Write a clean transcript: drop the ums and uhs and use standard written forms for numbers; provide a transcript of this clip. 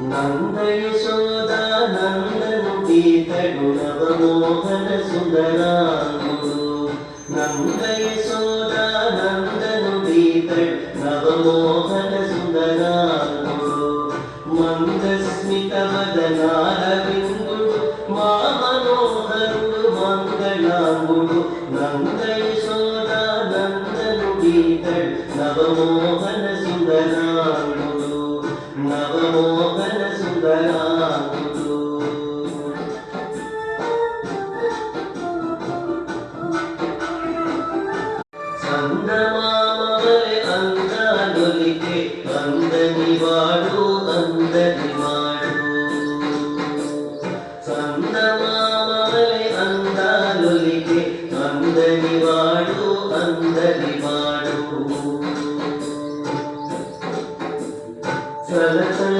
నంద యశోద నందను గీతడు నవమోహన సుందరాంగుడు నంద యశోద నందను గీతడు నవమోహన సుందరాంగుడు మందస్మిత వదనారవిందుడు మా మనోహరుడు మంగళాంగుడు నంద యశోద నందను గీతడు నవమోహన సుందరాంగుడు నవమోహన సుందరాంగుడు చందమామవలె అందాలొలికే అందనివాడు అందనివాడు చందమామవలె అందాలొలికే అందనివాడు అందనివాడు చలచల